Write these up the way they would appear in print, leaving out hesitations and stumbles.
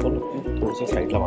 दाखवलं थोडंसं साईडला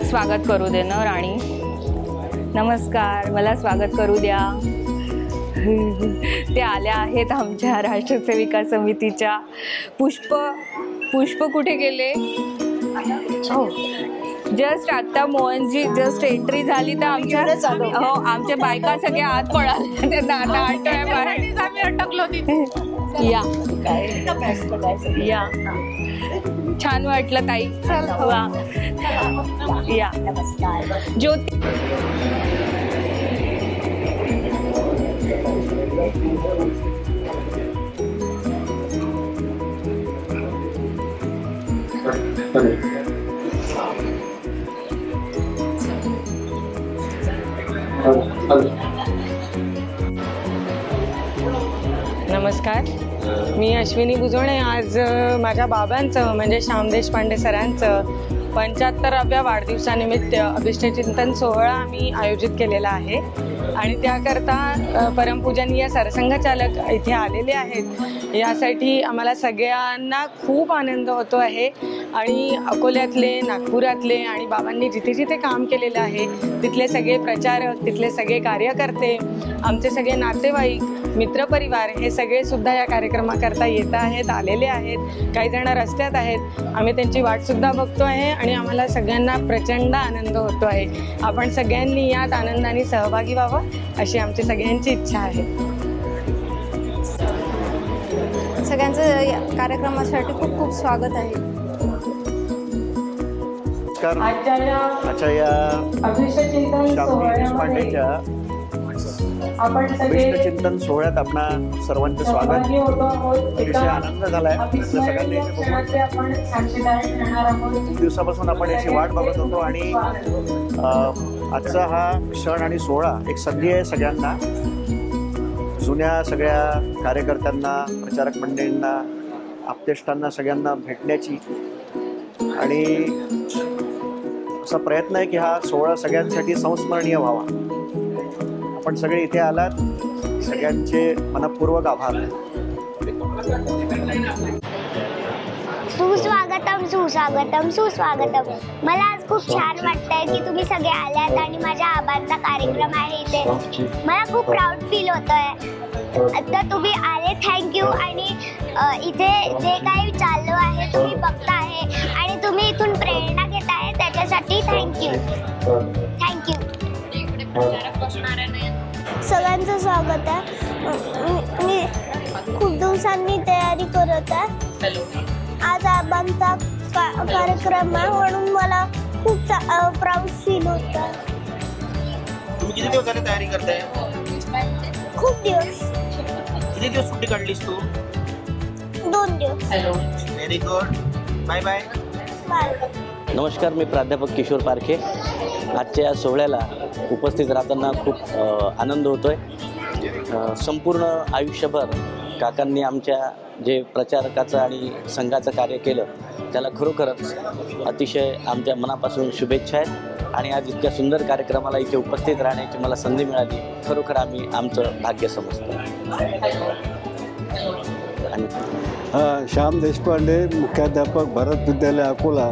स्वागत करू दे ना राणी. नमस्कार, मला स्वागत करू द्या. ते आल्या आहेत आमच्या राष्ट्रसेविका समितीच्या. पुष्प कुठे गेले? हो, जस्ट आता मोहनजी जस्ट एंट्री झाली तर आमच्या बायका सगळ्या आत पळाल्या. त्यांना आता आठवड्याबाहेर आम्ही अटकलो तिथे. या छान वाटलं ताई. या ज्योती. नमस्कार, मी अश्विनी बुजोणे. आज माझ्या बाबांचं म्हणजे श्याम देशपांडे सरांचं 75व्या वाढदिवसानिमित्त अभिष्टचिंतन सोहळा आम्ही आयोजित केलेला आहे आणि त्याकरता परमपूजनीय सरसंघचालक इथे आलेले आहेत. यासाठी आम्हाला सगळ्यांना खूप आनंद होतो आहे आणि अकोल्यातले, नागपुरातले आणि बाबांनी जिथे जिथे काम केलेलं आहे तिथले सगळे प्रचारक, तिथले सगळे कार्यकर्ते, आमचे सगळे नातेवाईक, मित्रपरिवार हे सगळे सुद्धा या कार्यक्रमाकरता येत आहेत, आलेले आहेत. काही जण रस्त्यात आहेत. आम्ही त्यांची वाटसुद्धा बघतो आहे आणि आम्हाला सगळ्यांना प्रचंड आनंद होतो आहे. आपण सगळ्यांनी यात आनंदाने सहभागी व्हावं अशी आमची सगळ्यांची इच्छा आहे. सगळ्यांचं कार्यक्रमासाठी खूप खूप स्वागत आहे. आजच्या देशपांडेच्या अभिष्टचिंतन सोहळ्यात आपणा सर्वांचं स्वागत. अतिशय आनंद झालाय. सगळ्यांनी खूप दिवसापासून आपण याची वाट बघत होतो आणि आजचा हा क्षण आणि सोहळा एक संधी आहे सगळ्यांना, जुन्या सगळ्या कार्यकर्त्यांना, प्रचारक मंडळींना, आप्तेष्टांना सगळ्यांना भेटण्याची. आणि असा प्रयत्न आहे की हा सोहळा सगळ्यांसाठी संस्मरणीय व्हावा. आपण सगळे इथे आलात, सगळ्यांचे मनपूर्वक आभार. सुस्वागतम सुस्वागतम सुस्वागतम. मला आज खूप छान वाटतंय की तुम्ही सगळे आल्यात आणि माझ्या आबांचा कार्यक्रम आहे इथे. मला खूप प्राऊड फील होतंय. आता तुम्ही आले, थँक्यू. आणि इथे जे काही चालू आहे तुम्ही बघता आहे आणि तुम्ही इथून प्रेरणा घेताय त्याच्यासाठी थँक्यू. सगळ्यांचं स्वागत आहे. मी खूप दिवसांनी तयारी करत आहे. आज आबांचा कार्यक्रम आहे म्हणून मला खूप प्राऊड फील होत आहे. तुम्ही किती दिवस झाले तयारी करताय? खूप दिवस. किती दिवस सुट्टी काढलीस तू? 2 दिवस. Very good. Bye bye. Bye. नमस्कार, मी प्राध्यापक किशोर पारखे. आजच्या या सोहळ्याला उपस्थित राहताना खूप आनंद होतोय. संपूर्ण आयुष्यभर काकांनी आमच्या जे प्रचारकाचं आणि संघाचं कार्य केलं त्याला खरोखरच अतिशय आमच्या मनापासून शुभेच्छा आहेत. आणि आज इतक्या सुंदर कार्यक्रमाला इथे उपस्थित राहण्याची मला संधी मिळाली, खरोखर आम्ही आमचं भाग्य समजतो. श्याम देशपांडे, मुख्याध्यापक, भारत विद्यालय अकोला,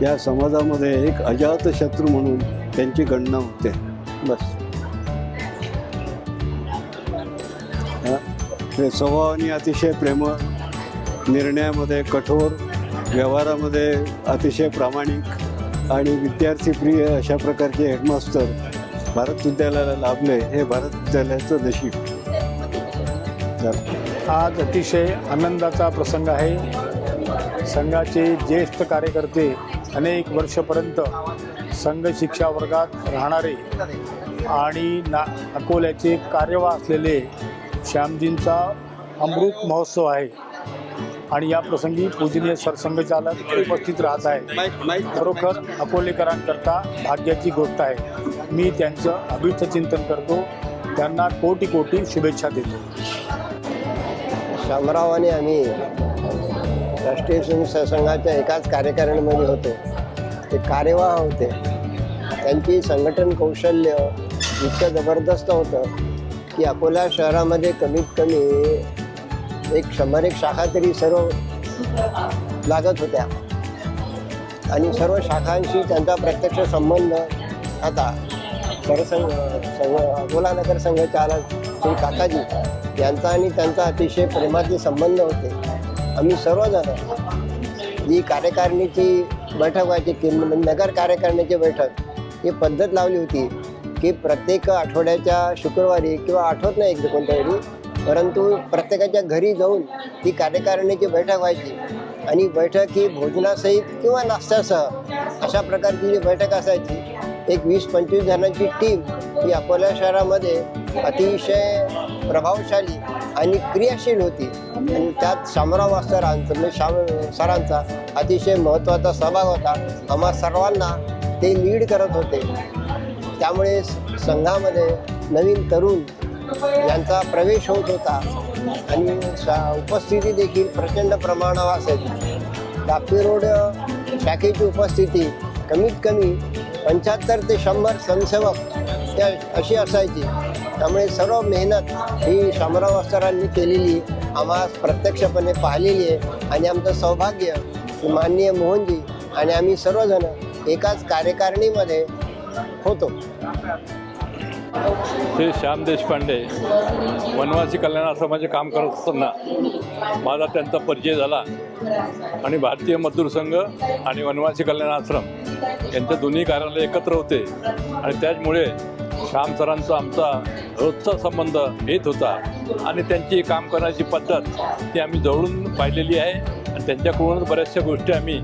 या समाजामध्ये एक अजातशत्रू म्हणून त्यांची गणना होते. बस. स्वभावाने अतिशय प्रेमळ, निर्णयामध्ये कठोर, व्यवहारामध्ये अतिशय प्रामाणिक आणि विद्यार्थीप्रिय अशा प्रकारचे हेडमास्टर भारत विद्यालयाला लाभले हे भारत विद्यालयाचं नशीब. आज अतिशय आनंदाचा प्रसंग आहे. संघाचे ज्येष्ठ कार्यकर्ते, अनेक वर्षपर्यंत संघ शिक्षा वर्गात राहणारे आणि अकोल्याचे कार्यवाह असलेले श्यामजींचा अमृत महोत्सव आहे. आणि या प्रसंगी पूजनीय सरसंघचालक उपस्थित राहत आहेत. खरोखर अकोलेकरांकरता भाग्याची गोष्ट आहे. मी त्यांचं अभिष्टचिंतन करतो. त्यांना कोटी कोटी शुभेच्छा देतो. शामराव आणि आम्ही राष्ट्रीय स्वयंसेवक संघाच्या एकाच कार्यकारिणीमध्ये होतो. ते कार्यवाह होते. त्यांची संघटन कौशल्य इतकं जबरदस्त होतं की अकोला शहरामध्ये कमीत कमी 100 शाखा तरी सर्व लागत होत्या. आणि सर्व शाखांशी त्यांचा प्रत्यक्ष संबंध आता सरसंघ अकोला नगर संघचालक श्री काकाजी यांचा आणि त्यांचा अतिशय प्रेमाचे संबंध होते. आम्ही सर्वजण जी कार्यकारिणीची बैठक व्हायची, नगर कार्यकारिणीची बैठक, ही पद्धत लावली होती की प्रत्येक आठवड्याच्या शुक्रवारी किंवा आठवत नाही एकदा कोणत्या वेळी, परंतु प्रत्येकाच्या घरी जाऊन ती कार्यकारिणीची बैठक व्हायची. आणि बैठक ही भोजनासहित किंवा नाश्त्यासह अशा प्रकारची जी बैठक असायची. एक 20-25 जणांची टीम ही अकोला शहरामध्ये अतिशय प्रभावशाली आणि क्रियाशील होती. आणि त्यात शामराव मास्तरांचा म्हणजे सरांचा अतिशय महत्त्वाचा सहभाग होता. आम्हा सर्वांना ते लीड करत होते. त्यामुळे संघामध्ये नवीन तरुण यांचा प्रवेश होत होता आणि उपस्थिती देखील प्रचंड प्रमाणावर असायची. दापी रोड शाखेची उपस्थिती कमीत कमी 75 ते 100 स्वयंसेवक त्या अशी असायची. त्यामुळे सर्व मेहनत ही शामराव मास्तरांनी केलेली आम्हा प्रत्यक्षपणे पाहिलेली आहे. आणि आमचं सौभाग्य माननीय मोहनजी आणि आम्ही सर्वजण एकाच कार्यकारिणीमध्ये होतो. श्री श्याम देशपांडे वनवासी कल्याण आश्रमाचे काम करत असताना माझा त्यांचा परिचय झाला. आणि भारतीय मजदूर संघ आणि वनवासी कल्याण आश्रम यांचे दोन्ही कार्यालय एकत्र होते. आणि त्याचमुळे श्याम सरांचा आमचा रोजचा संबंध येत होता. आणि त्यांची काम करण्याची पद्धत ती आम्ही जवळून पाहिलेली आहे. आणि त्यांच्याकडूनच बऱ्याचशा गोष्टी आम्ही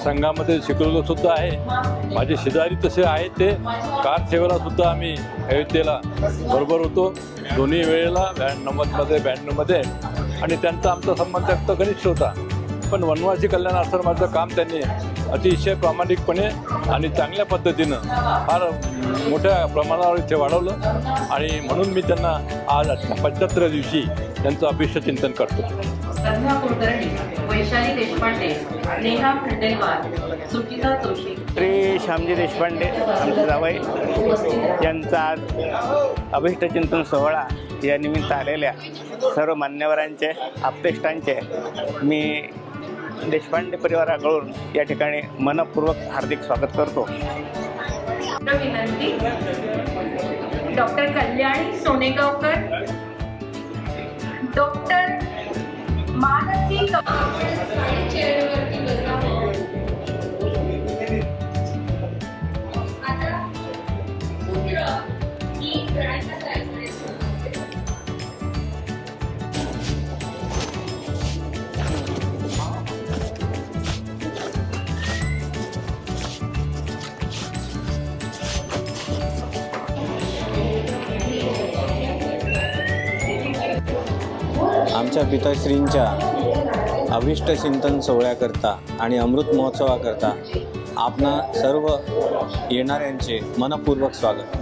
संघामध्ये शिकलेलो सुद्धा आहे. माझे शेजारी तसे आहेत. ते कार सेवेलासुद्धा आम्ही अयोध्येला बरोबर होतो दोन्ही वेळेला 92मध्ये आणि त्यांचा आमचा संबंध अत्यंत घनिष्ठ होता. पण वनवासी कल्याण आश्रमाचं काम त्यांनी अतिशय प्रामाणिकपणे आणि चांगल्या पद्धतीनं फार मोठ्या प्रमाणावर इथे वाढवलं. आणि म्हणून मी त्यांना आज 75व्या दिवशी त्यांचं अभिष्टचिंतन करतो. संध्या कुलकर्णी, वैशाली देशपांडे, नेहा खंडेलवाल, सुचिता जोशी. श्री श्यामजी देशपांडे आमचे जावई यांचा आज अभिष्टचिंतन सोहळा या निमित्त आलेल्या सर्व मान्यवरांचे आप्तेष्टांचे मी देशपांडे परिवाराकडून या ठिकाणी मनपूर्वक हार्दिक स्वागत करतो. विनंती डॉक्टर कल्याणी सोनेगावकर, डॉक्टर मानसी आमच्या पिताश्रींच्या अभिष्ट चिंतन सोहळ्याकरता आणि अमृत महोत्सवाकरता आपणा सर्व येणाऱ्यांचे मनपूर्वक स्वागत.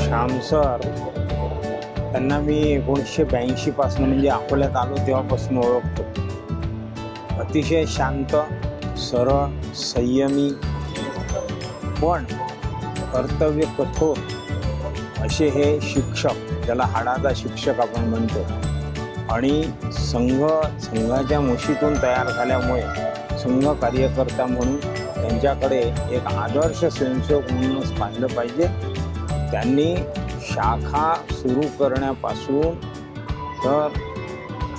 श्याम सर त्यांना मी 1982 पासून म्हणजे अकोल्यात आलो तेव्हापासून ओळखतो. अतिशय शांत, सरळ, संयमी पण कर्तव्य कठोर असे हे शिक्षक, ज्याला हाडाचा शिक्षक आपण म्हणतो. आणि संघाच्या मुशीतून तयार झाल्यामुळे संघ कार्यकर्ता म्हणून त्यांच्याकडे एक आदर्श स्वयंसेवक म्हणूनच पाहिलं पाहिजे. त्यांनी शाखा सुरू करण्यापासून तर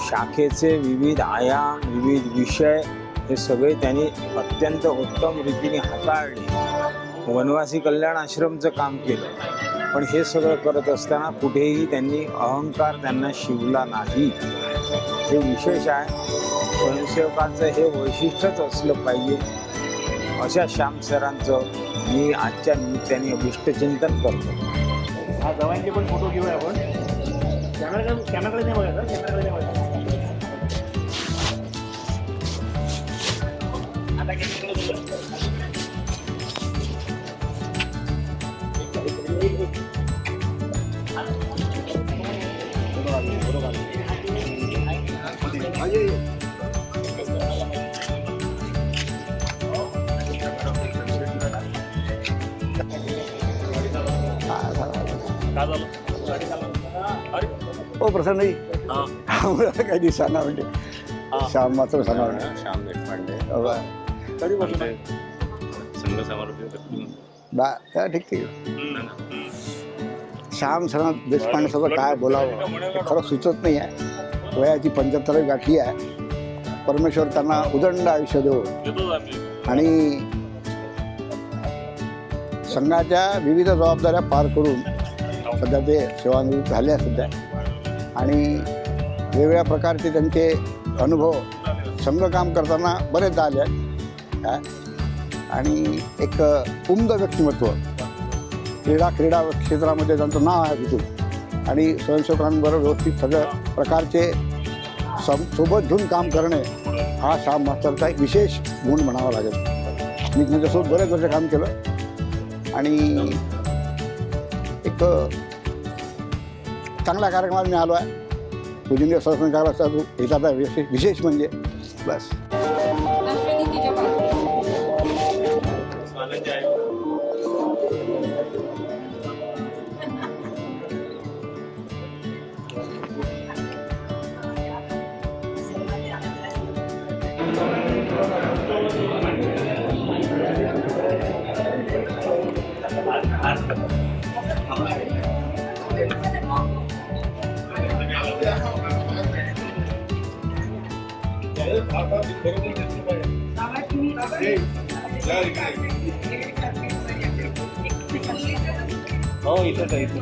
शाखेचे विविध आयाम, विविध विषय हे सगळे त्यांनी अत्यंत उत्तम रीतीने हाताळले. वनवासी कल्याण आश्रमचं काम केलं, पण हे सगळं करत असताना कुठेही त्यांनी अहंकार त्यांना शिवला नाही. हे विशेष आहे. स्वयंसेवकांचं हे वैशिष्ट्यच असलं पाहिजे. अशा श्याम सरांचं मी आजच्या निमित्ताने अभिष्टचिंतन करतो. हा जवांचे पण फोटो घेऊया आपण. कॅमेराकडे नाही बघायचा, कॅमेराकडे नाही बघायचा. हो प्रसन्न काही दिवसांना म्हणजे श्याम मात्र सांगा श्याम देशपांडे कधी बसून संघ समारोह ठीक ठीक. श्याम सर देशपांडेसोबत काय बोलावं खरं सुचत नाही आहे. वयाची 75वी गाठी आहे. परमेश्वर त्यांना उदंड आयुष्य देवो आणि संघाच्या विविध जबाबदाऱ्या पार करून सध्या ते सेवानिवृत्त झाले आहे सध्या. आणि वेगवेगळ्या प्रकारचे त्यांचे अनुभव संघ काम करताना बरेचदा आले आहेत. आणि एक उमद व्यक्तिमत्व, क्रीडा क्षेत्रामध्ये त्यांचं नाव आहे तिथून. आणि स्वयंसेवकांबरोबर व्यवस्थित सगळ्या प्रकारचे सोबत घेऊन काम करणे हा श्याम मास्टरचा एक विशेष गुण म्हणावा लागेल. मी त्यांच्यासोबत बरेच वर्ष काम केलं आणि एक चांगल्या कार्यक्रमात मी आलो आहे. पूजनीय सरसंघाचा याचा विशेष म्हणजे बस हो इथंच आहे इथं.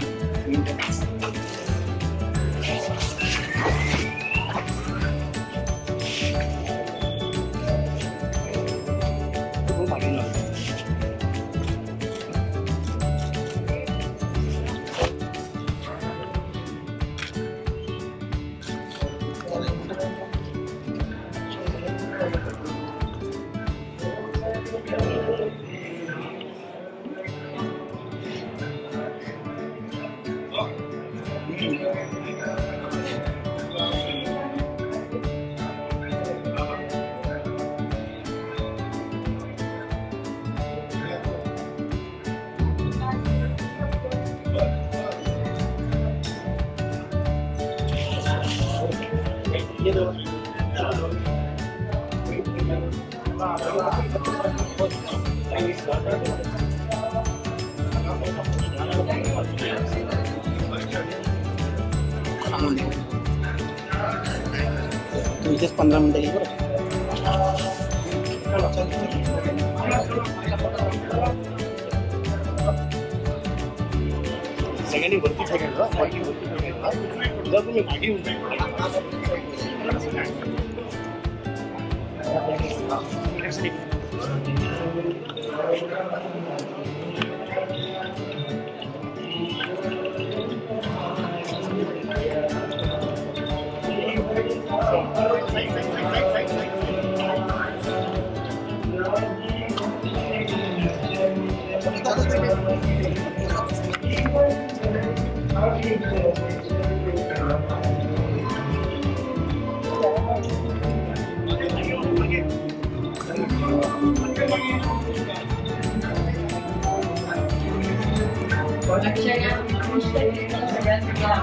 इथेच 15 मिनिटं येईल बरं. सगळ्यांनी वरती ठेवायला जर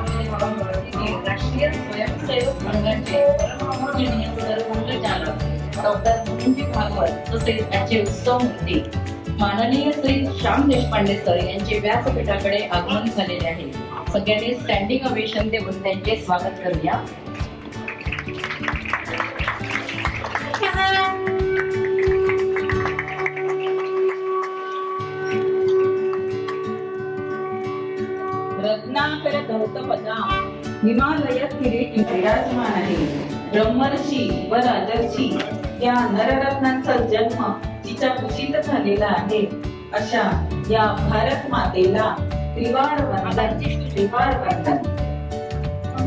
तुम्ही मागे येऊन राष्ट्रीय स्वयंसेवक मंडळाचे संचालक डॉक्टर मोहनजी भागवत तसेच त्यांचे उत्सव मूर्ती माननीय श्री श्याम देशपांडे सर यांचे व्यासपीठाकडे आगमन झालेले आहे. सगळ्यांनी स्टँडिंग ओवेशन देऊन त्यांचे स्वागत करूया. रत्नाकर धौतपदा हिमालय किरीट विराजमान आहे. ब्रह्मर्षी व राजर्षी या नररत्नांचा जन्म जिच्या कुशीत झालेला आहे. अशा या भारत मातेला त्रिवार वंदन.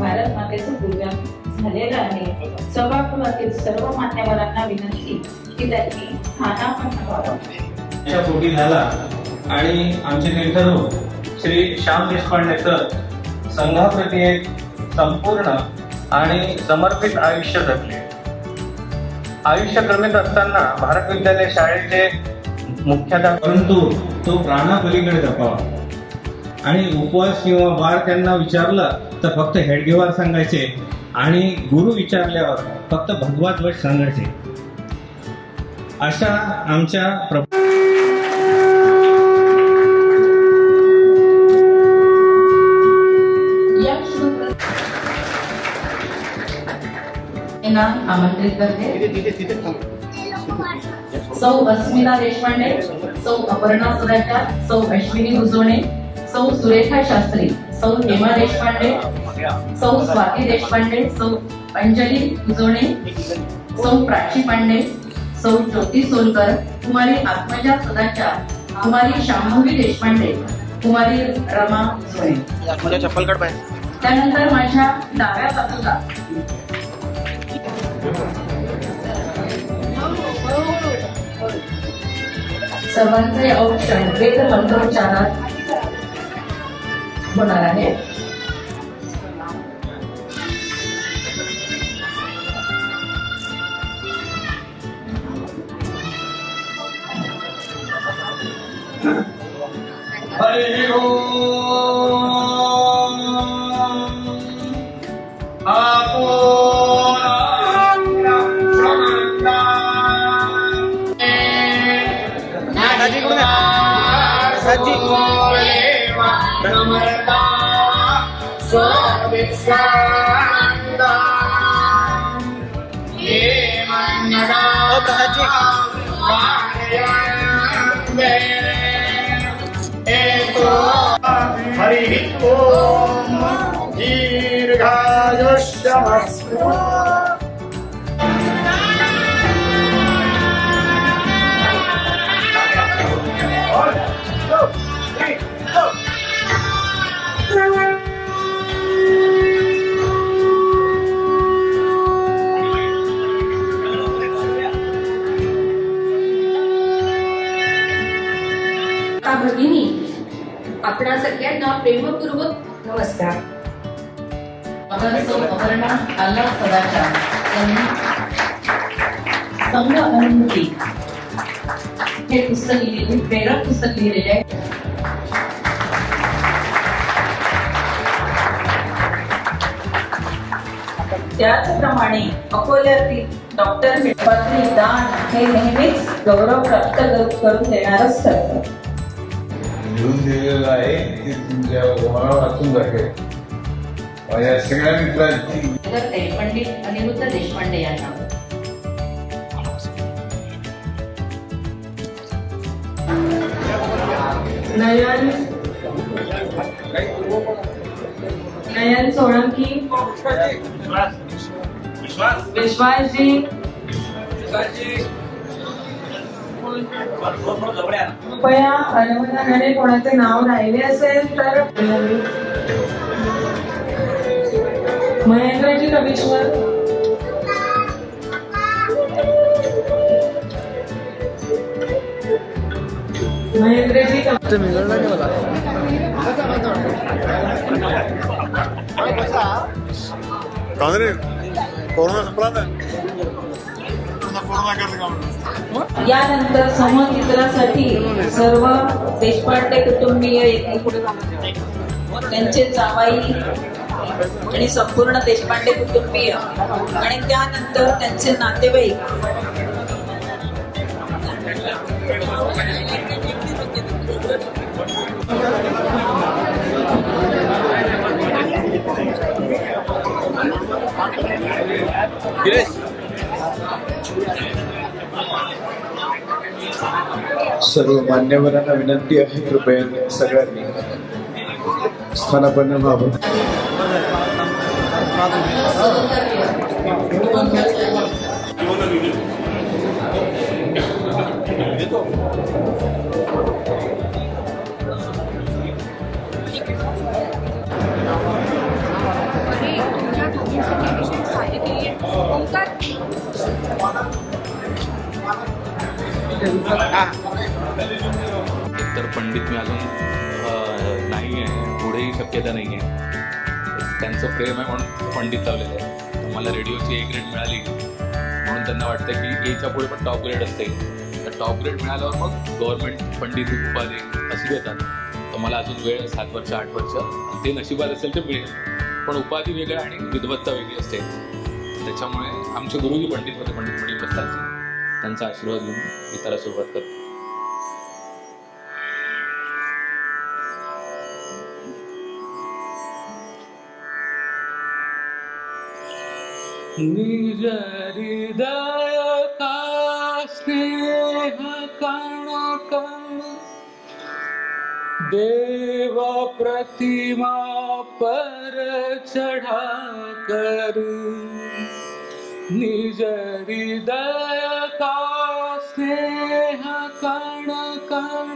भारत मातेचं पूजन झालेलं आहे. सभागृहातील सर्व मान्यवरांना विनंती की त्यांनी स्थानापन्न व्हावं. पोटी झाला आणि आमचे निर्धारू श्री श्याम देशपांडे सर संघाप्रती एक संपूर्ण आणि समर्पित आयुष्य जगले. आयुष्य क्रमित असताना भारत विद्यालय शाळेचे मुख्याध्यापक, परंतु तो प्राणापलीकडे जपावा आणि उपवास किंवा वार त्यांना विचारलं तर फक्त हेडगेवार सांगायचे आणि गुरु विचारल्यावर फक्त भगवा ध्वज सांगायचे. अशा आमच्या आमंत्रित करते. सौ अस्मिता देशपांडे, सौ अपर्णा सुराच्या, सौ अश्विनी भुजोणे, सौ सुरेखा शास्त्री, सौ हेमा देशपांडे, सौ स्वाती देशपांडे, सौ अंजली भुजोणे, सौ प्राची पांडे, सौ ज्योती सोलकर, कुमारी आत्मजा सदाच्या, कुमारी शांभवी देशपांडे, कुमारी रमा भुजोणे. त्यानंतर माझ्या डाव्या बाजूला सर्वांचे औक्षण वेद मंत्रोच्चारात होणार आहे. हरि ओम. हरि ओम दीर्घायुष्यमस्तु. भगिनी, आपणा सगळ्यांना प्रेमपूर्वक नमस्कार. सौ अपर्णा आला सदाचार यांनी संघ अनुभूती हे पुस्तक लिहिलेले, प्रेरक पुस्तक लिहिलेले आहे. त्याचप्रमाणे अकोल्यातील डॉक्टर मेळपात्री दान हे नेहमीच गौरव प्राप्त करून देणारच ठरतं. लिहून दिलेलं आहे ते तुमच्या मनावर वाचून दाखवेल. या सगळ्या मित्रांची पंडित अनिरुद्ध देशपांडे यांना नयन सोळंकी, विश्वासजी, कृपया अनुमोदनाने कोणाचे नाव राहिले असेल तर महेंद्रजी कविश्वर, महेंद्रजी कोरोना संपला ना. यानंतर समचित्रासाठी सर्व देशपांडे कुटुंबीय येथे पुढे त्यांचे जावाई आणि संपूर्ण देशपांडे कुटुंबीय आणि त्यानंतर त्यांचे नातेवाईक सर्व मान्यवरांना विनंती आहे, कृपया सगळ्यांनी स्थानापन्न व्हावं. एकतर पंडित मी अजून नाही आहे, पुढेही शक्यता नाही आहे. त्यांचं प्रेम आहे म्हणून पंडित लावलेलं आहे. मला रेडिओची A ग्रेड मिळाली म्हणून त्यांना वाटतं की Aच्या पुढे पण टॉप ग्रेड असते. तर टॉप ग्रेड मिळाल्यावर मग गव्हर्नमेंट पंडित उपाधी अशी देतात. तर मला अजून वेळ 7 वर्ष 8 वर्ष ते नशिबात असेल ते मिळेल. पण उपाधी वेगळ्या आणि विद्वत्ता वेगळी असते. त्याच्यामुळे आमचे गुरुजी पंडित होते, पंडित बसताचे. त्यांचा आशीर्वाद घेऊन गीताला सुरुवात करतो. निज हृदय का स्नेह कण कण देव प्रतिमा पर चढ़ा कर. निज हृदय का स्नेह कण कण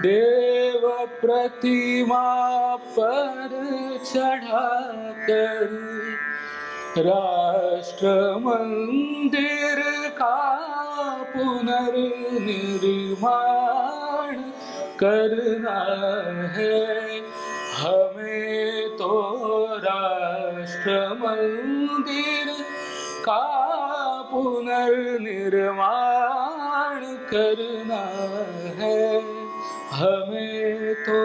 देव प्रतिमा पर चढ़ा कर. राष्ट्र मंदिर का पुनर्निर्माण करना है हमें तो. राष्ट्र मंदिर का पुनर्निर्माण करना है हमें तो.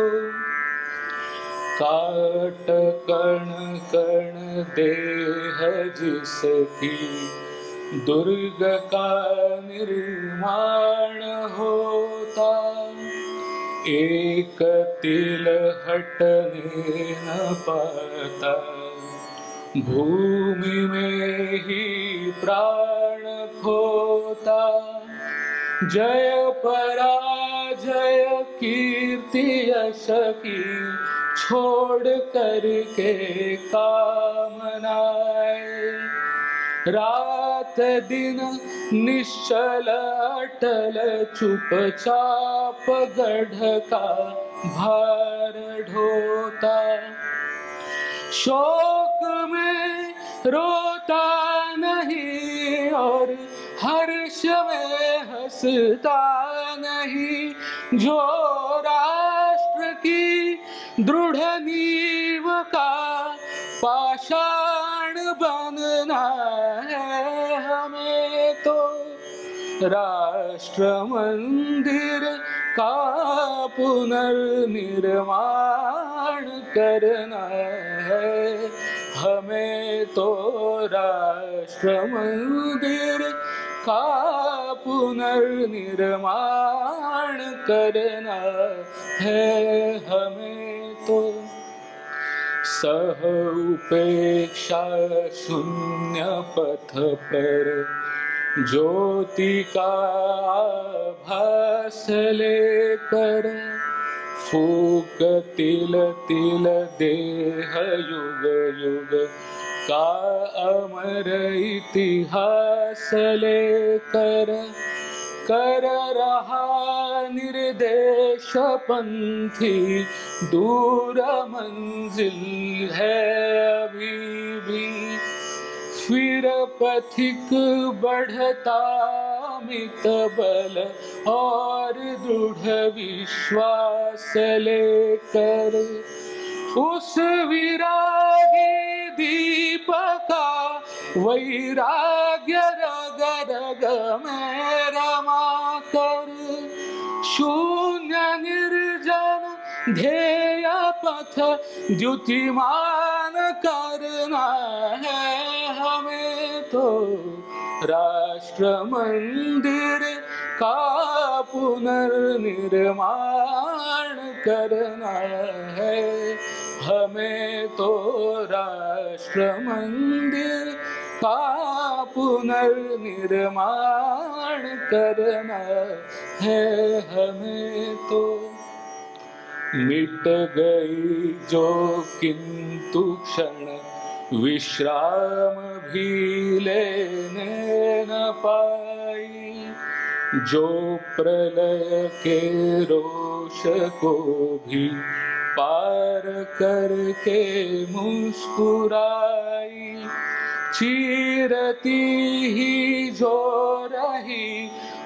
काट कण कण देह जिसकी दुर्ग का निर्माण होता. एक तिल हटने न पाता भूमि में ही प्राण खोता. जय पराजय कीर्ति यश की छोड़ करके कामनाएं. रात दिन निश्चल अटल चुपचाप गढ़ का भार ढोता. शोक में रोता नहीं और हर्ष में हंसता नहीं. जो राष्ट्र की दृढ़ नींव का राष्ट्र मंदिर का पुनर्निर्माण करना है हमें तो राष्ट्र मंदिर का पुनर्निर्माण करना है हमें तो सह उपेक्षा शून्य पथ पर ज्योति का आभास लेकर फूक तिल तिल देह युग युग का अमर इतिहास लेकर कर रहा निर्देश पंथी दूर मंजिल है अभी भी फिर पथिक बढ़ता मित बल और दृढ़ विश्वास लेकर उस विरागी दीप का वैराग्य रग रग में रमा कर शून्य निर्जन ध्येय पथ द्युतिमान करना है हमें तो राष्ट्र मंदिर का पुनर्निर्माण करना है हमें तो राष्ट्र मंदिर का पुनर्निर्माण करना है हमें तो मिट गई जो किंतु क्षण विश्राम भी लेने न पाई जो प्रलय के रोष को भी पार करके मुस्कुराई चीरती ही जो रही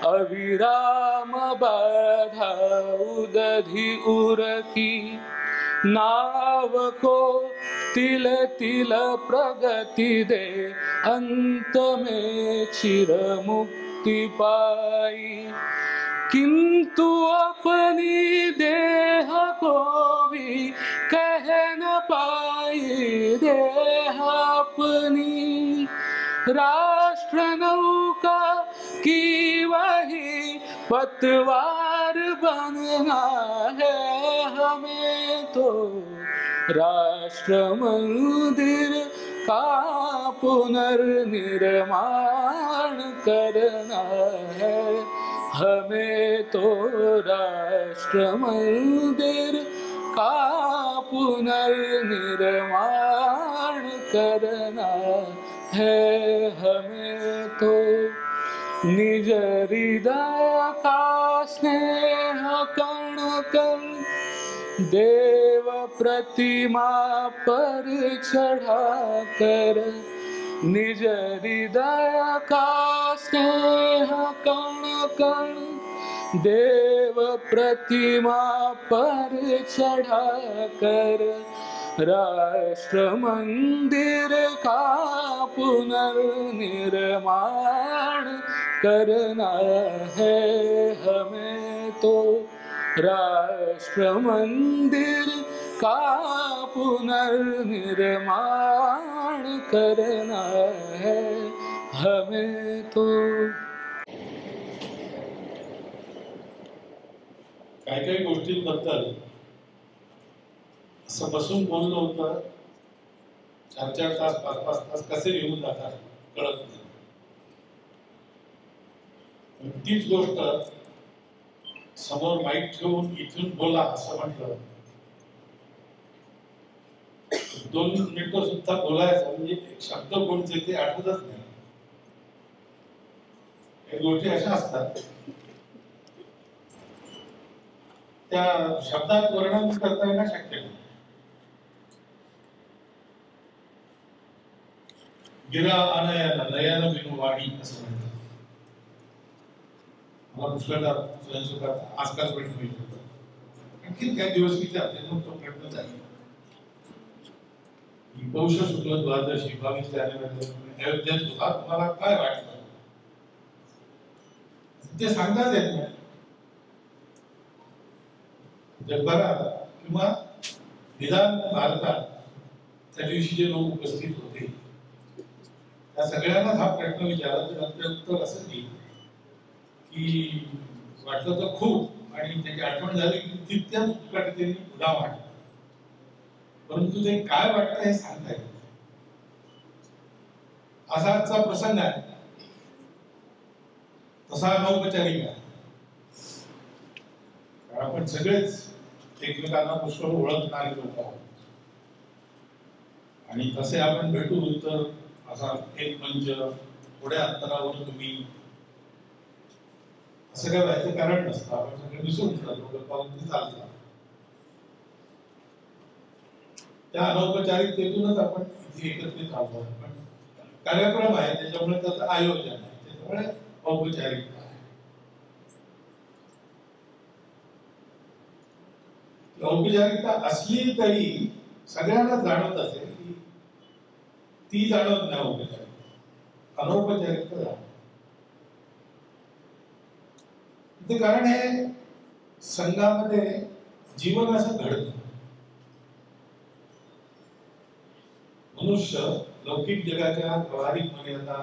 अविराम बाधा उदधि उरकी नाव को तिल तिल प्रगति दे अंत में चिर मुक्ति पाई किंतु अपनी देह को भी कह न पाई देह अपनी राष्ट्र नौका की वही पतवार बनना है हमें तो राष्ट्र मंदिर का पुनर्निर्माण करना है हमें तो राष्ट्र मंदिर का पुनर्निर्माण करना है हमें तो निज हृदय का स्नेह कण कण देव प्रतिमा पर चढ़ा कर निज हृदय का स्नेह कण कण देव प्रतिमा पर चढ़ा कर राष्ट्र मंदिर का पुनर्निर्माण करना है हमें तो राष्ट्र मंदिर का पुनर्निर्माण करना है हमें तो काही काही गोष्टींबद्दल असं बसून बोललं होतं 4-4 तास 5-5 तास कसे निघून जातात कळत नाही तीच गोष्ट समोर माईक ठेवून इथून बोला असं म्हटलं 2 मिनिटं सुद्धा बोलायचं म्हणजे एक शब्द कोणते ते आठवतच नाही या गोष्टी अशा असतात त्या शब्दात वर्णन करता येणं शक्य नाही गिरा अनयन नयन विनुवाणी असं म्हणतात मला पुष्कळदा स्वयंस्वतः आजकाल पण मिळत होतं आणखी काही दिवस किती आपल्याला तो प्रयत्न झाला पौष शुक्ल द्वादशी 22 जानेवारी अयोध्येत होता तुम्हाला काय वाटलं ते सांगताच येत नाही. जगभरात किंवा निदान भारतात त्या दिवशी जे लोक उपस्थित होते त्या सगळ्यांनाच हा प्रश्न विचारला तर त्याचं उत्तर असं की वाटलं तर खूप आणि त्याची आठवण झाली की तितक्याच उत्कटतेने पुन्हा वाटलं, परंतु ते काय वाटतं हे सांगता येत. असा आजचा प्रसंग आहे, तसा अनौपचारिक आहे. आपण सगळेच एकमेकांना पुष्कळ ओळखणारे लोक आहोत आणि तसे आपण भेटू तर असा एक मंच थोड्या अंतरावर तुम्ही असं काय व्हायचं कारण नसतं. आपण सगळे विसरून जातो, गप्पावरती चालतात. त्या अनौपचारिकतेतूनच आपण इथे एकत्रित आहोत. पण कार्यक्रम आहे त्याच्यामुळे त्याचं आयोजन आहे, त्याच्यामुळे औपचारिकता आहे. औपचारिकता असली तरी सगळ्यांना जाणवत असेल की ती जाणवत नाही औपचारिकता, अनौपचारिकता जाणवत. ते कारण हे संघामध्ये जीवन असं घडतं. मनुष्य लौकिक जगाच्या व्यावहारिक मर्यादा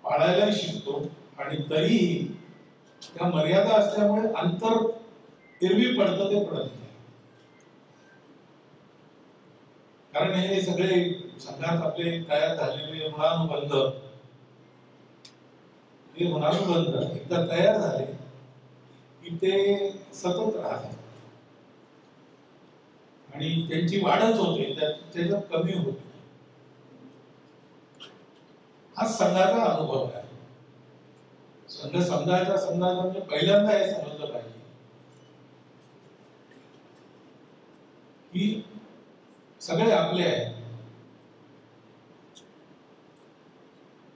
पाळायला शिकतो आणि तरीही त्या मर्यादा असल्यामुळे अंतर एरवी पडतं ते पडत नाही. कारण हे सगळे संघात आपले तयार झालेले ऋणानुबंध, हे ऋणानुबंध एकदा तयार झाले की ते सतत राहतात आणि त्यांची वाढच होते, त्याच्यात कमी होत. हा संघाचा अनुभव आहे. संघ समजायचा म्हणजे पहिल्यांदा हे समजलं पाहिजे की सगळे आपले आहेत.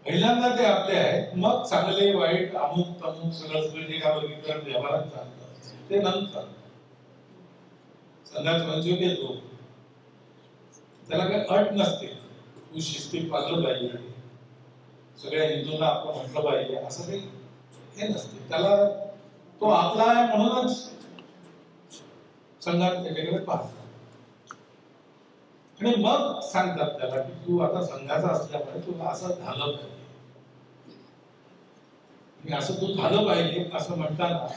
पहिल्यांदा ते आपले आहेत, मग चांगले वाईट अमुक तमुक सगळं जे काय वर्गीकरण व्यवहारात चालतं ते नंतर. संघात वंचित येतो त्याला काही अट नसते, तू शिस्तीत वागलं पाहिजे, सगळ्या हिंदूंना आपण म्हटलं पाहिजे असं काही हे नसते. त्याला तो आपला आहे म्हणूनच संघात त्याच्याकडे पाहतात आणि मग सांगतात त्याला की तू आता संघाचा असल्यामुळे तुला असं झालं पाहिजे. असं तू झालं पाहिजे असं म्हणताना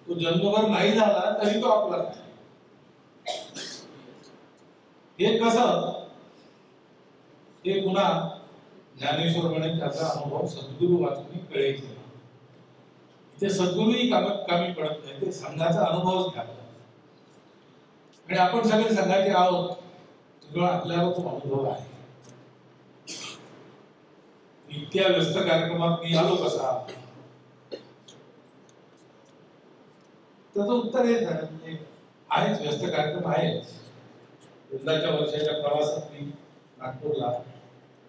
तो जन्मभर नाही झाला तरी तो आपला आहे. हे कसं, हे पुन्हा ज्ञानेश्वर म्हणे त्याचा अनुभव सद्गुरू वाचून कळेल. इथे सद्गुरूही कामी पडत नाही, ते संघाचा अनुभवच घ्यावा. आणि आपण सगळे संघाचे आहोत, सगळं आपल्याला तो अनुभव आहे. इतक्या व्यस्त कार्यक्रमात मी आलो कसा, त्याचं उत्तर हेच आहे. म्हणजे आहेच, व्यस्त कार्यक्रम आहेच. यंदाच्या वर्षाच्या प्रवासात मी नागपूरला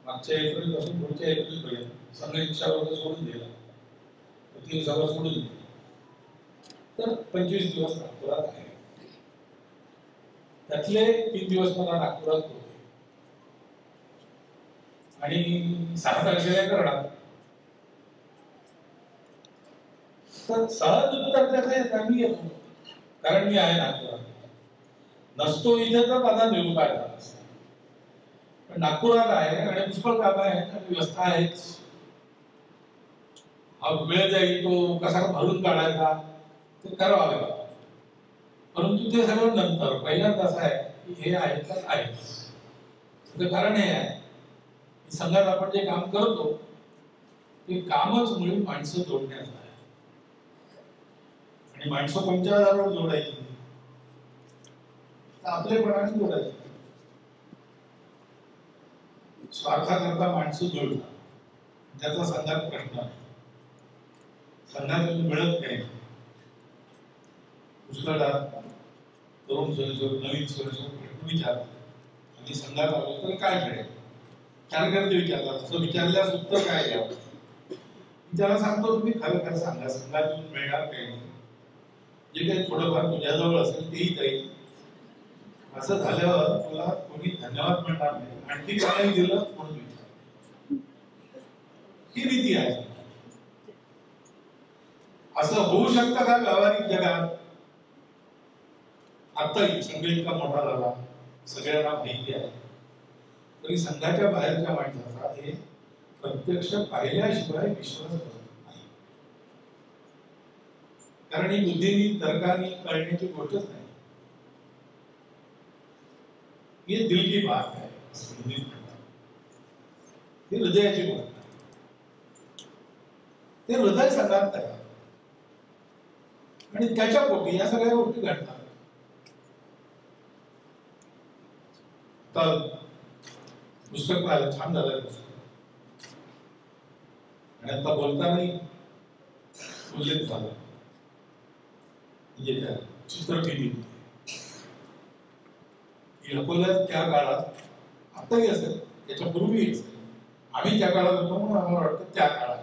मागच्या एप्रिल पासून पुढच्या एप्रिल पर्यंत संघ शिक्षा वर्ग सोडून दिला, 3 सभा सोडून दिली, तर 25 दिवस नागपुरात आहे. त्यातले 3 दिवस मला नागपुरात होते आणि 6 तारखेला करणार. तर सहज उत्तर त्याचे मी येतो, कारण मी आहे नागपुरात. नसतो इथे तर माझा निरोप आहे. पण नागपुरात आहे आणि पुष्कळ काम आहे आणि व्यवस्था आहेच. हा वेळ जाईल तो कसा भरून काढायचा ते करावा लागेल. परंतु ते सगळं नंतर. पहिल्यांदा असं आहे की हे आहे तर आहेच. त्याचं कारण हे आहे की संघात आपण जे काम करतो ते कामच मुळे माणसं जोडण्याचं आहे. आणि माणसं कोणत्या आधारावर जोडायची, आपलेपणाने जोडायची. स्वार्थाकरता माणसं जोडतात, त्याचा संघात प्रश्न आहे. संघातून मिळत नाही. पुष्कळदा तरुण सदस्य, नवीन सदस्य प्रश्न विचारतात आणि संघात आलो तर काय मिळेल, कार्यकर्ते विचारतात. असं विचारल्यास उत्तर काय द्यावं. त्याला सांगतो तुम्ही खरं खरं सांगा, संघातून मिळणार काही नाही. जे काही थोडंफार तुझ्याजवळ असेल तेही जाईल. असं झाल्यावर तुला कोणी धन्यवाद म्हणणार नाही. आणखी काय दिलं म्हणून विचार. ही रीती आहे. असं होऊ शकतं का व्यावहारिक जगात? आताही संघ इतका मोठा झाला, सगळ्यांना माहिती आहे, तरी संघाच्या बाहेरच्या माणसाचा हे प्रत्यक्ष पाहिल्याशिवाय विश्वास बसत नाही. कारण ही बुद्धीनी तर्काने कळण्याची गोष्टच नाही. हे दिल की बात आहे, ही हृदयाची गोष्ट आहे. ते हृदय संघात आहे आणि त्याच्या पोटी या सगळ्या गोष्टी घडतात. तर पुस्तक पाहिलं, छान झालं पुस्तक. आणि आता बोलतानाही उल्लेख झाला, म्हणजे त्या चित्रफिती अकोल्यात त्या काळात, आताही असेल, त्याच्यापूर्वी असेल, आम्ही त्या काळात होतो म्हणून आम्हाला वाटतं त्या काळात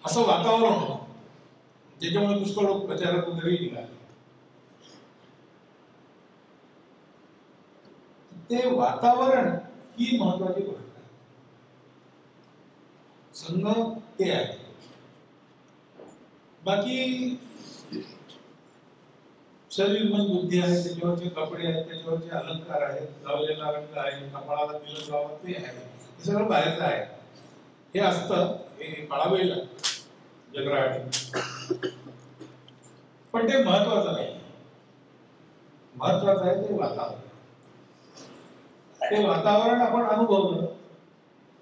असं वातावरण होतं ज्याच्यामुळे पुष्कळ लोक प्रचारक वगैरे निघाले. ते वातावरण ही महत्वाची गोष्ट आहे. संघ ते आहे. बाकी शरीर मन बुद्धी आहे, त्याच्यावरचे कपडे आहेत, त्याच्यावरचे अलंकार आहेत, लावलेला रंग आहे, कपाळाला तिलक लावा, ते आहे, हे सगळं बाहेरचं आहे. हे असतं, हे पाळावेल जगराटी, पण ते महत्वाचं नाही. महत्वाचं आहे ते वातावरण. ते वातावरण आपण अनुभवलं,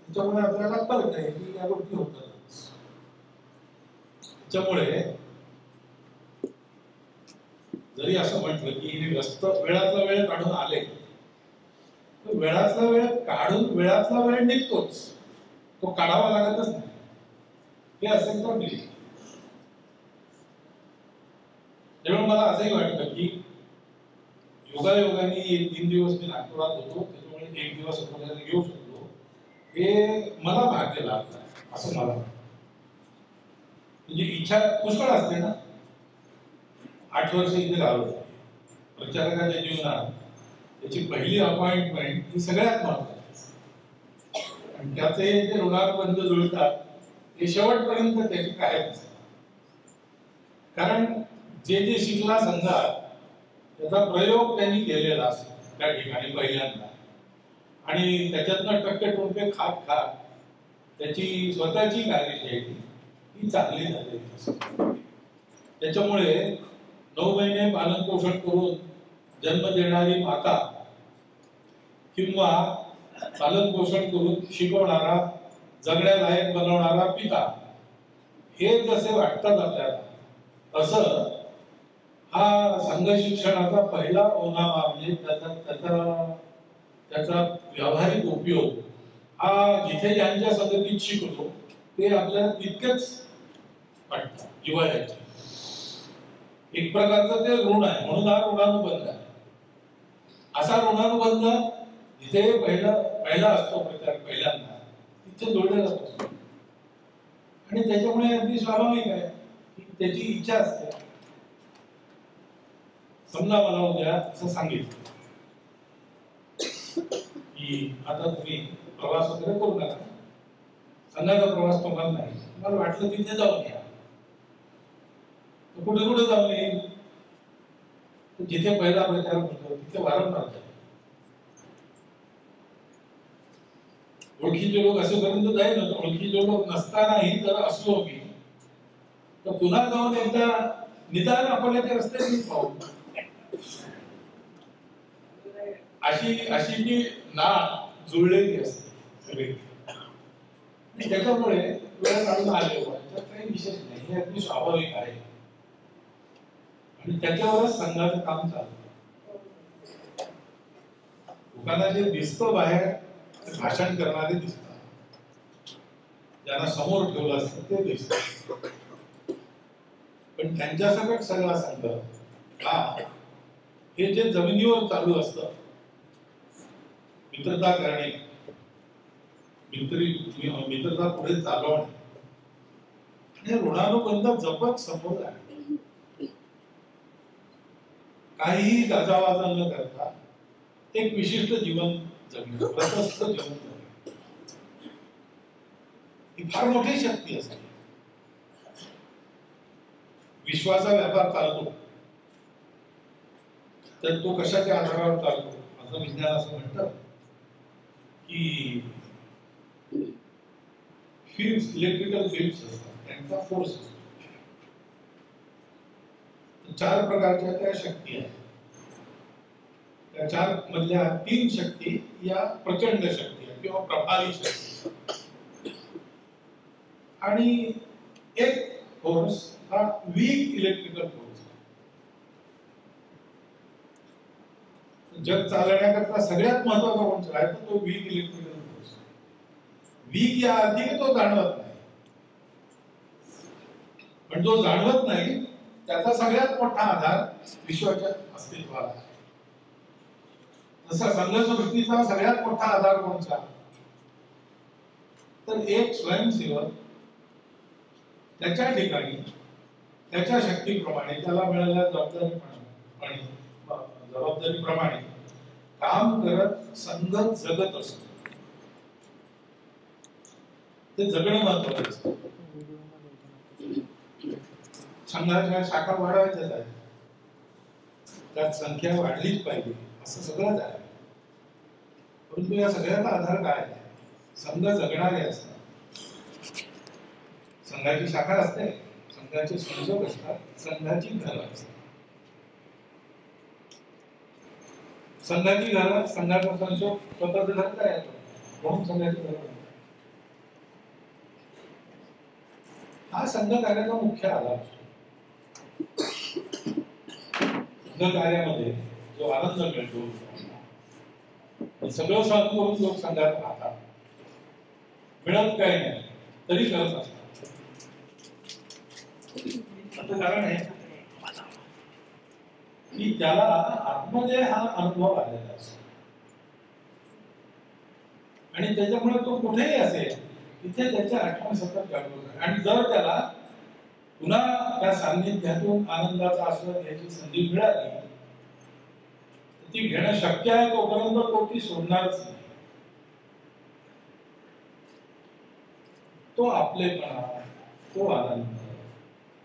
त्याच्यामुळे आपल्याला कळतंय की या गोष्टी होतात. त्याच्यामुळे जरी असं म्हटलं की हे व्यस्त वेळातला वेळ काढून आले, तर वेळातला वेळ काढून वेळातला वेळ निघतोच, तो काढावा लागतच नाही. हे असेल तर नाही. त्यामुळे मला असंही वाटतं की योगायोगाने 3 दिवस मी नागपुरात होतो, त्याच्यामुळे 1 दिवस आपल्याला येऊ शकतो, हे मला भाग्य लाभलं असं मला वाटतं. म्हणजे इच्छा पुष्कळ असते ना. 8 वर्ष इथे राहिलो. प्रचारकाच्या जीवनात त्याची पहिली अपॉइंटमेंट ही सगळ्यात महत्वाची, आणि त्याचे जे ऋणानुबंध जुळतात ते शेवटपर्यंत त्याची काय नसते. कारण जे जे शिकला संघात त्याचा प्रयोग त्यांनी केलेला असतो त्या ठिकाणी पहिल्यांदा, आणि त्याच्यातनं टक्के टोटके खात खात त्याची स्वतःची कार्यशैली ही चांगली झालेली असते. त्याच्यामुळे 9 महिने पालन पोषण करून जन्म देणारी माता किंवा पालन पोषण करून शिकवणारा, जगण्यालायक बनवणारा पिता, हे जसे वाटतात आपल्याला, तसं हा संघ शिक्षणाचा पहिला ओनामा म्हणजे त्याचा व्यावहारिक उपयोग हा जिथे ज्यांच्या संगतीत शिकतो ते आपल्याला तितकेच वाटतं जिव्हाळ्याचे. एक प्रकारचं ते ऋण आहे, म्हणून हा ऋणानुबंध आहे. असा ऋणानुबंध जिथे पहिला असतो प्रचार पहिल्यांदा, तिथे जोडलेला असतो. आणि त्याच्यामुळे अगदी स्वाभाविक आहे की त्याची इच्छा असते. समजा मला उद्या असं सांगितलं की आता तुम्ही प्रवास वगैरे करू नका, संघाचा प्रवास तुम्हाला नाही, मला वाटलं तिथे जाऊन या. कुठे कुठे जाऊन येईल? जिथे पहिला प्रचार होतो तिथे वारंवार जाईल. ओळखीचे लोक असेपर्यंत जाईल ना. ओळखीचे लोक नसतानाही जर असलो मी, तर पुन्हा जाऊन एकदा निदान अकोल्याच्या रस्त्याने पाहू. अशी ती ना जुळलेली असते सगळी. त्याच्यामुळे वेळ काढून आले त्याच्यात काही विशेष नाही, हे अगदी स्वाभाविक आहे. आणि त्याच्यावरच संघाचं काम चालतं. लोकांना जे दिसतं बाहेर, भाषण करणारे दिसतात, ज्यांना समोर ठेवलं असतं ते दिसतं, पण त्यांच्यासकट सगळा संघ हा हे जे जमिनीवर चालू असतं, मित्रता करणे, मित्रता पुढे चालवणे, आणि ऋणानुबंध जपत समोर जाणे, काहीही गाजावाजा न करता एक विशिष्ट जीवन जगणे, प्रशस्त जीवन जगणे, ही फार मोठी शक्ती असते. विश्वाचा व्यापार चालतो, तर तो कशाच्या आधारावर चालतो? माझं विज्ञान असं म्हणतं की फील्ड्स, इलेक्ट्रिकल फील्ड्स असतात, त्यांचा फोर्स असतो. 4 प्रकारच्या त्या शक्ती आहेत. त्या 4 मधल्या 3 शक्ती या प्रचंड शक्ती आहेत किंवा प्रभावी शक्ती, आणि एक फोर्स हा वीक इलेक्ट्रिकल फोर्स. जग चालवण्याकरता सगळ्यात महत्वाचा कोणता आहे, तर तो वीक इलेक्ट्रिकल फोर्स. वीक या अर्थी तो जाणवत नाही, पण जो जाणवत नाही त्याचा सगळ्यात मोठा आधार विश्वाच्या अस्तित्वाला आहे. जसा संघसृष्टीचा सगळ्यात मोठा आधार कोणता, तर एक स्वयंसेवक त्याच्या ठिकाणी त्याच्या शक्तीप्रमाणे त्याला मिळालेल्या जबाबदारीप्रमाणे काम करत संघ जगत असतो. ते जगणं महत्वाचं असतं. संघाच्या शाखा वाढवायच्याच आहेत, त्यात संख्या वाढलीच पाहिजे असं सगळंच आहे. परंतु या सगळ्याचा आधार काय आहे? संघ जगणारे असतात, संघाची शाखा असते, संघाचे संयोजक असतात, संघाची घरं असतात. संघाची घरं, संघाचा संशोध स्वतःच घर काय येतो, म्हणून संघाची घरं. हा संघ कार्याचा मुख्य आधार. संघ कार्यामध्ये जो आनंद मिळतो, सगळं सहन करून लोक संघात राहतात, मिळत काय नाही तरी करत असतात. असं कारण आहे की त्याला आतमध्ये हा अनुभव आलेला असतो, आणि त्याच्यामुळे तो कुठेही असेल तिथे त्याच्या आठवण सतत जागृत आहे. आणि जर त्याला पुन्हा त्या सान्निध्यातून आनंदाचा आस्वाद घ्यायची संधी मिळाली, ती घेणं शक्य आहे तोपर्यंत तो ती सोडणारच नाही. तो आपलेपणा, तो आनंद,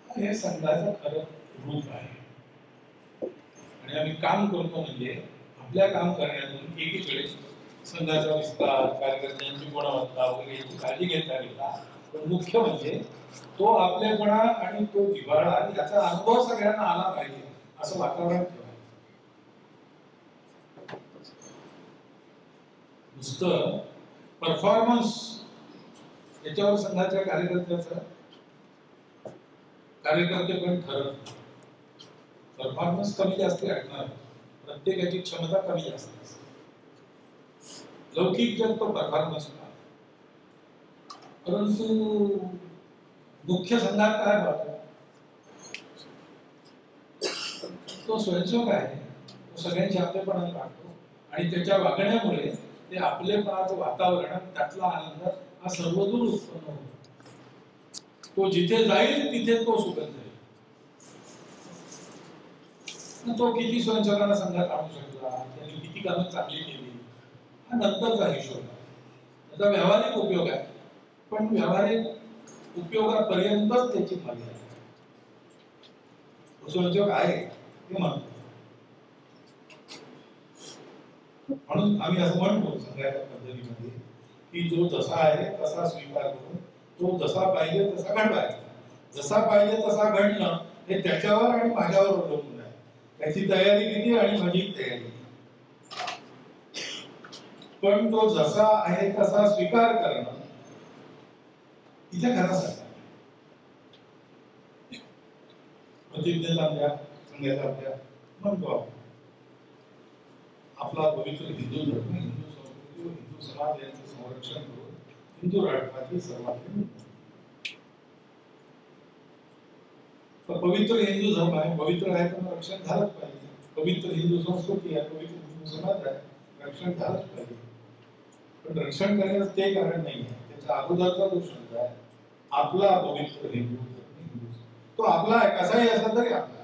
हे संघाचं खरं रूप आहे. आणि आम्ही काम करतो म्हणजे आपल्या काम करण्यातून एकीकडे संघाचा विस्तार, कार्यकर्त्यांची गुणवत्ता वगैरे याची काळजी घेता गेला, पण मुख्य म्हणजे तो आपलेपणा आणि तो जिव्हाळा याचा अनुभव सगळ्यांना आला पाहिजे असं वातावरण ठेवायचं. नुसतं परफॉर्मन्स याच्यावर संघाच्या कार्यकर्ते पण ठरत. परफॉर्मन्स कमी जास्त असणार, प्रत्येकाची क्षमता कमी जास्त असते. लौकिक जग तो परफॉर्मन्स, परंतु मुख्य संघात काय पाहतो, तो स्वयंसेवक आहे, तो सगळ्यांची आपलेपणा काढतो, आणि त्याच्या वागण्यामुळे ते आपलेपणाचं वातावरण, त्यातला आनंद हा सर्वदूर उत्पन्न होतो. तो जिथे जाईल तिथे तो सुखद जाईल. तो किती स्वयंसेवकांना संघात आणू शकला, त्यांनी किती कामं चांगली केली, हा नंतरचा हिशोब आहे. त्याचा व्यावहारिक उपयोग आहे, पण व्यावहारिक उपयोगापर्यंतच त्याची मर्यादा आहे. स्वयंसेवक आहे हे म्हणतो. म्हणून आम्ही असं म्हणतो संघाच्या पद्धतीमध्ये की जो जसा आहे तसा स्वीकार करून तो जसा पाहिजे तसा घडवायचा. जसा पाहिजे तसा घडणं हे त्याच्यावर आणि माझ्यावर अवलंबून आहे. त्याची तयारी किती आणि माझी तयारी. पण तो जसा आहे तसा स्वीकार करणं इथे खरंच प्रतिज्ञेचा आपल्या संघाचा आपल्या म्हणतो आपण. आपला पवित्र हिंदू धर्म, हिंदू संस्कृती व हिंदू समाज यांचं संरक्षण करून हिंदू राष्ट्राची सर्वांनी पवित्र हिंदू धर्म आहे, पवित्र आहे तर रक्षण झालंच पाहिजे. पवित्र हिंदू संस्कृती आहे, पवित्र हिंदू समाज आहे, रक्षण झालंच पाहिजे. पण रक्षण करण्याचं ते कारण नाही आहे. त्याच्या अगोदरचा जो शब्द आहे आपला पवित्र हिंदू धर्म, तो आपला आहे, कसाही असला तरी आपला.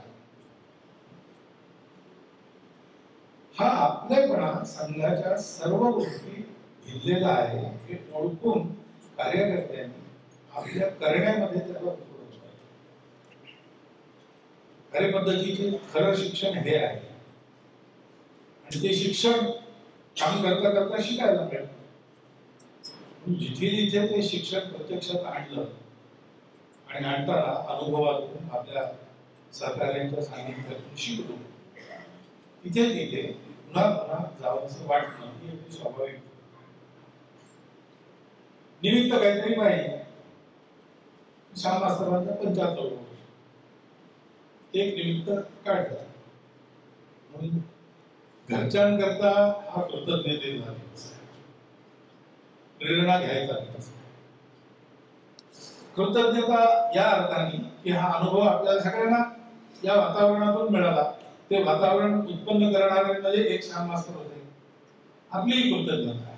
हा आपलेपणा संघाच्या सर्व गोष्टी भिडलेला आहे हे ओळखून कार्यकर्त्यांनी आपल्या करण्यामध्ये त्याला उतरवलं पाहिजे. कार्यपद्धतीचे खरं शिक्षण हे आहे आणि ते शिक्षण काम करता करता शिकायला मिळतं. जिथे जिथे ते शिक्षण प्रत्यक्षात आणलं आणि आणताना अनुभवातून आपल्या सहकार्यांच्या सानिध्यातून शिकलो, तिथे तिथे पुन्हा पुन्हा जावंसं वाटणं ही अगदी स्वाभाविक. निमित्त काहीतरी पाहिजे. श्याम मास्तरांचा 75 वर्ष एक निमित्त काढलं म्हणून घरच्यांकरता हा कृतज्ञतेचा दिवस आहे, प्रेरणा घ्यायचा दिवस आहे. कृतज्ञता या अर्थाने की हा अनुभव आपल्याला सगळ्यांना या वातावरणातून मिळाला. ते वातावरण उत्पन्न करणारे म्हणजे एक श्याम मास्तर होते. आपलीही कृतज्ञता आहे.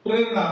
प्रेरणा